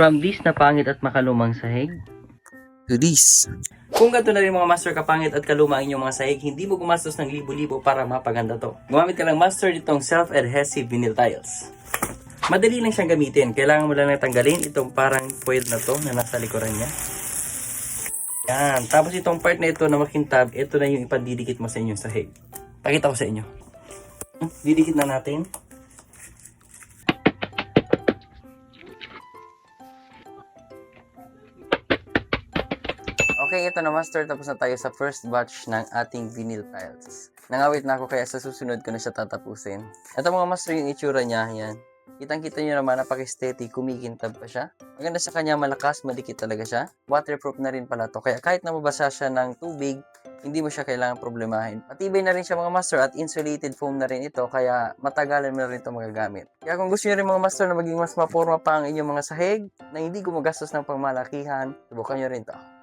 From this na pangit at makalumang sahig, to this. kung ganito na rin mga master kapangit at kaluma ang inyong mga sahig, hindi mo gumastos ng libo-libo para mapaganda to. Gumamit ka lang master itong self-adhesive vinyl tiles. Madali lang siyang gamitin. Kailangan mo lang natanggalin itong parang foil na to na nasa likuran niya. Yan. Tapos itong part na ito na makintab, ito na yung ipandidikit mo sa inyong sahig. Pakita ko sa inyo. Didikit na natin. Okay, ito na master. Tapos na tayo sa first batch ng ating vinyl tiles. Nangawit na ako kaya sa susunod ko na siya tatapusin. Ito mga master yung itsura niya. Yan. Kitang-kita nyo naman, napaka-steady, kumikintab pa siya. Maganda sa kanya, malakas, madikit talaga siya. Waterproof na rin pala to. Kaya kahit na mabasa siya ng tubig, hindi mo siya kailangan problemahin. Matibay na rin siya mga master at insulated foam na rin ito. Kaya matagalan mo na rin ito magagamit. Kaya kung gusto nyo rin mga master na maging mas maporma pa ang inyong mga sahig, na hindi gumagastos ng pangmalakihan, subukan nyo rin to.